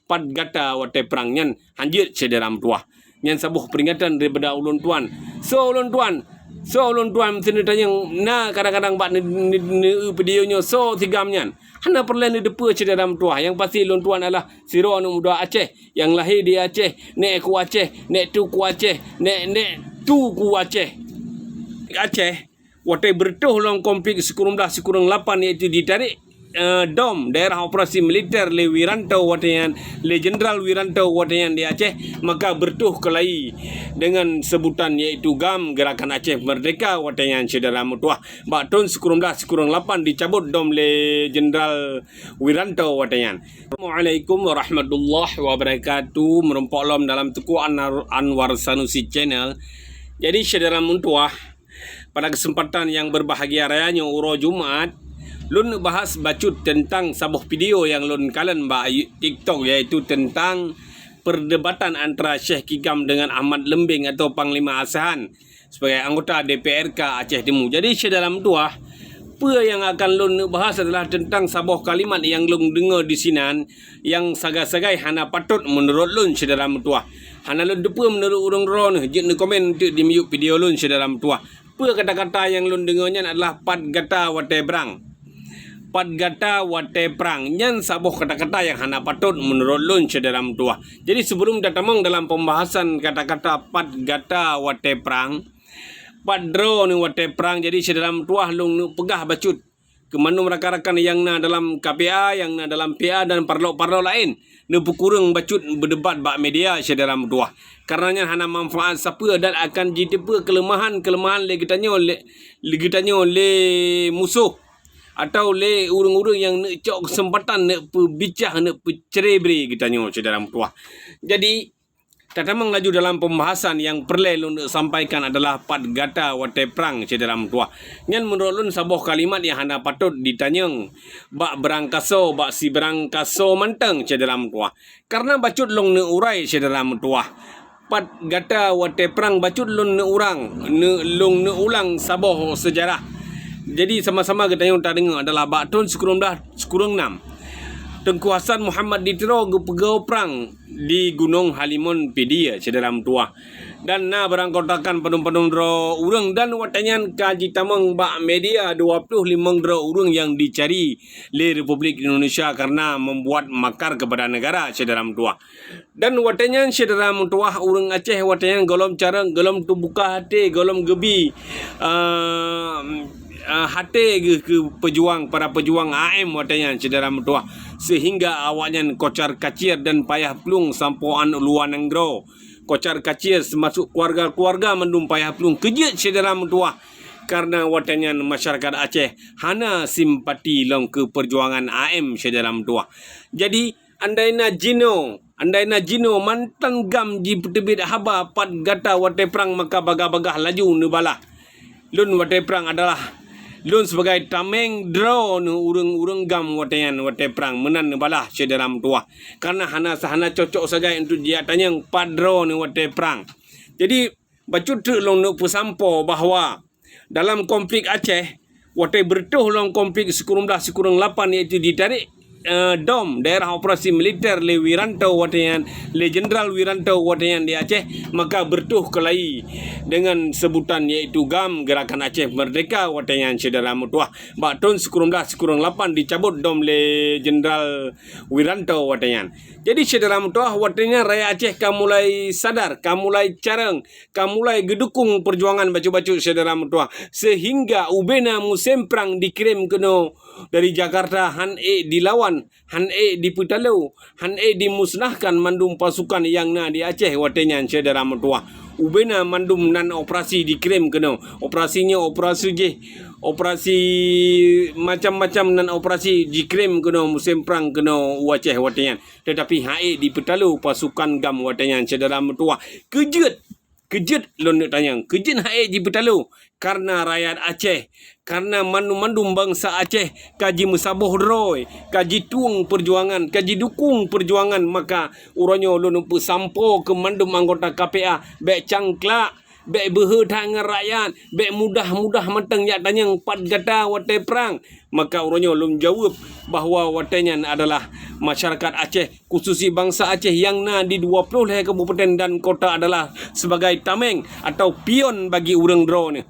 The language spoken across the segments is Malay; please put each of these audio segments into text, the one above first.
pat gata wate perang nyan hanjit sederam tuah nyan sabuh peringatan daripada ulun tuan ulun tuan mesti tanya na kadang-kadang bak ni videonya tigam nyan hana perlen ni depa sederam tuah yang pasti ulun tuan adalah siro anu muda Aceh yang lahir di Aceh nek ku Aceh nek tu ku Aceh nek tu ku Aceh wate bertuh long konflik sekurang 8 iaitu ditarik DOM daerah operasi militer le Wiranto watayan le Jenderal Wiranto watayan di Aceh maka bertuh kelai dengan sebutan iaitu GAM Gerakan Aceh Merdeka watayan saudara mutuah bak tahun 1908 dicabut DOM le Jenderal Wiranto watayan. Assalamualaikum warahmatullahi wabarakatuh. Merumpok lom dalam tuku Anwar Sanusi channel. Jadi saudara mutuah, pada kesempatan yang berbahagia rayanya Uro Jumaat, Lun bahas bacut tentang sabuh video yang lun kalen ba TikTok, iaitu tentang perdebatan antara Syekh Kigam dengan Ahmad Lembing atau Panglima Asahan sebagai anggota DPRK Aceh Timur. Jadi dalam tuah, apa yang akan lun bahas adalah tentang sabuh kalimat yang lun dengar di sinan yang sagai-sagai hana patut menurut lun dalam tuah. Hana lun depa menurut urang ron je ni komen di mute video lun dalam tuah. Apa kata-kata yang lun dengarnya adalah pat gata wate brang. Pat gata wate perang nyan sabuh kata-kata yang hana patut menurut lun dalam tuah. Jadi sebelum datang dalam pembahasan kata-kata pat gata wate perang, pat dro ni wate perang, jadi dalam tuah lun pegah bacut ke mana rakan-rakan yang na dalam KPA, yang na dalam PA dan parlau-parlau lain ne kurang bacut berdebat bak media dalam tuah. Karenanya hana manfaat siapa dan akan jadi kelemahan le gitanyo le musuh atau le urang-urang yang nak cok kesempatan nak perbicah, nak percerebri kitanya dalam tuah. Jadi tatamang laju dalam pembahasan yang perlu nak sampaikan adalah pat gata wate perang dalam tuah. Nyan menurut lun sabuh kalimat yang hana patut ditanyang bak berangkaso bak si berangkaso manteng dalam tuah. Karena bacut long ne urai dalam tuah. Pat gata wate perang bacut lun ne urang long ne ulang sabuh sejarah. Jadi sama-sama kita yang tak dengar adalah bak tahun 1906 Tengku Hasan Muhammad ditero pegau perang di Gunung Halimun Pedia dalam tuah. Dan na berangkotakan penuh-penuh dro urang dan watanyan kaji tamang bak media 25 dro urang yang dicari di Republik Indonesia karena membuat makar kepada negara dalam tuah. Dan watanyan dalam tuah urang Aceh watanyan golom cara golom tu buka hati golom gebi hati ke para pejuang AM watanya dalam tuah sehingga awaknya kocar kacir dan payah pelung sampoan luan nenggro kocar kacir termasuk keluarga-keluarga mendum payah pelung kejut dalam tuah karena watanya masyarakat Aceh hana simpati long ke perjuangan AM dalam tuah. Jadi andaina jino mantan gam ji tebit haba pat gata wate perang maka bagah-bagah laju nubala lun wate perang adalah lun sebagai tameng draw nu urang gam wate perang menan balah dalam tuah karena hana cocok saja untuk dia tanyang padro ni wate perang. Jadi bacut long nu pesampo bahawa dalam konflik Aceh wate bertuh long konflik sekurang 8 iaitu ditarik DOM daerah operasi militer le Wiranto watayan le Jenderal Wiranto watayan di Aceh maka bertuh kelai dengan sebutan iaitu GAM Gerakan Aceh Merdeka watayan saudara mutuah bak tahun 1908 dicabut DOM le Jenderal Wiranto watayan. Jadi saudara mutuah watayan rakyat Aceh kamulai sadar, kamulai careng, kamulai gedukung perjuangan baju-baju saudara mutuah sehingga ubena musim perang dikirim keno dari Jakarta han dilawan, han di Putalau, han dimusnahkan mandum pasukan yang na di Aceh watenya saudara mutuah. Ubena mandum nan operasi dikirim kena. Operasinya operasi macam-macam nan operasi dikirim kena musim perang kena Aceh watenya. Tetapi di Putalau pasukan GAM watenya saudara mutuah. Kejut lon nak tanya. Kejut di Putalau karena rakyat Aceh, karena mandum bangsa Aceh kaji mesabuh roy, kaji tuang perjuangan, kaji dukung perjuangan maka urangnya lon sampo ke mandum anggota KPA bek cangklak be berhutang dengan rakyat, be mudah-mudah menteng yak tanya pat gata watai perang. Maka orangnya belum jawab bahawa watanya adalah masyarakat Aceh, khususi bangsa Aceh yang na di 20 kabupaten dan kota adalah sebagai tameng atau pion bagi urang dro ni.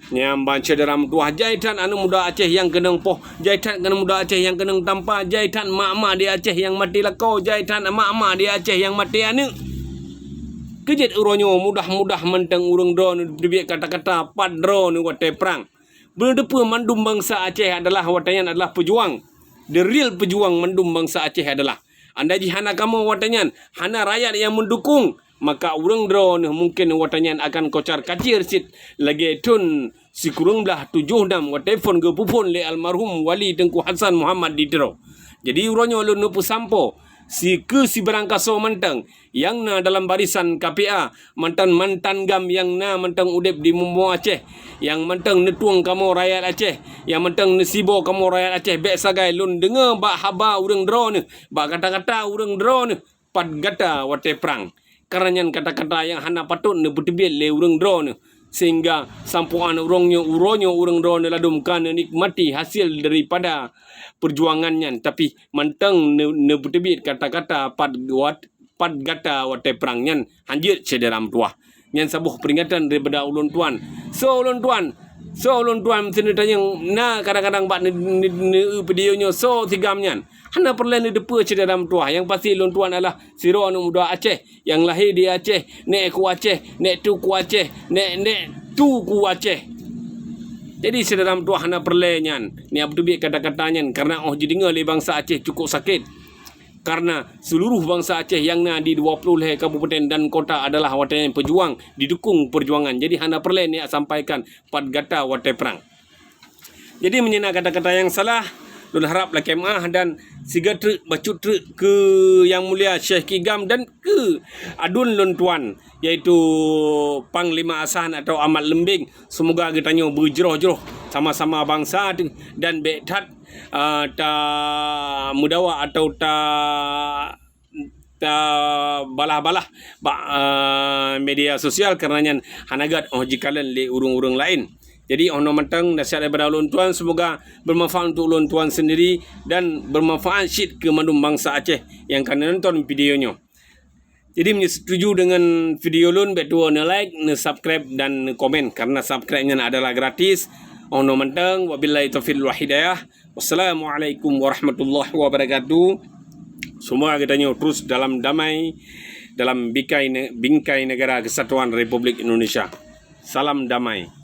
Nyam banca dalam tuah jahitan anu muda Aceh yang kenang poh, jahitan kena muda Aceh yang kenang tanpa, jahitan mak-mak di Aceh yang mati lakau, jahitan mak-mak di Aceh yang mati anu. Kejit uronyo mudah-mudah menteng urang drone dibiak kata-kata pat drone watai perang. Berdepa mandum bangsa Aceh adalah watanyan adalah pejuang. The real pejuang mandum bangsa Aceh adalah anda jihana kamu watanyan, hana rakyat yang mendukung, maka urang drone mungkin watanyan akan kocar kacir sit lagi tun si kurang belah 76 telefon ke pupun le almarhum Wali Tengku Hasan Muhammad Didro. Jadi uronyo lu nupu sampo si berangkaso mentang yang na dalam barisan KPA mantan gam yang na mentang udep di Mumbo Aceh, yang mentang netuang kamu rakyat Aceh, yang mentang nesibo kamu rakyat Aceh bek sagai lun dengar bak haba urang drone bak kata-kata urang drone pat gata watai perang. Karena kata-kata yang hana patut ne bertebit le urang drone sehingga sampuan uronyo urang drone ladum kana nikmati hasil daripada perjuangannya, tapi mentang ne bertebit kata-kata pat gata watai perang nyan hanjit cederam tuah nyan sabuh peringatan daripada ulun tuan. So ulun tuan mesti tanya na kadang-kadang bak ne videonya so tigam nyan hana perlu ni depa cederam tuah. Yang pasti ulun tuan adalah siro anu muda Aceh yang lahir di Aceh, nek ku Aceh, nek tu ku Aceh, nek tu ku Aceh. Jadi sederam tuah hana perlu nyan ni abdubik kata-katanya karena jadi le bangsa Aceh cukup sakit. Karena seluruh bangsa Aceh yang na di 20 kabupaten dan kota adalah watai pejuang, didukung perjuangan. Jadi hana perlu ni sampaikan pat gata watai perang. Jadi menyena kata-kata yang salah, lun harap lah kemah dan siga truk bacut truk ke Yang Mulia Syekh Kigam dan ke adun lun tuan iaitu Panglima Asan atau Amat Lembing. Semoga kita tanya berjeroh-jeroh sama-sama bangsa dan betat ta mudawa atau ta balah-balah media sosial karenanya hanagat jikalan le urung-urung lain. Jadi ono mentang nasihat daripada ulun tuan semoga bermanfaat untuk ulun tuan sendiri dan bermanfaat syit ke mandum bangsa Aceh yang akan nonton videonya. Jadi setuju dengan video ulun betul ne like, ne subscribe dan ne komen karena subscribe-nya adalah gratis. Ono mentang wabillahi taufiq wal hidayah. Wassalamualaikum warahmatullahi wabarakatuh. Semua kita terus dalam damai dalam bingkai negara kesatuan Republik Indonesia. Salam damai.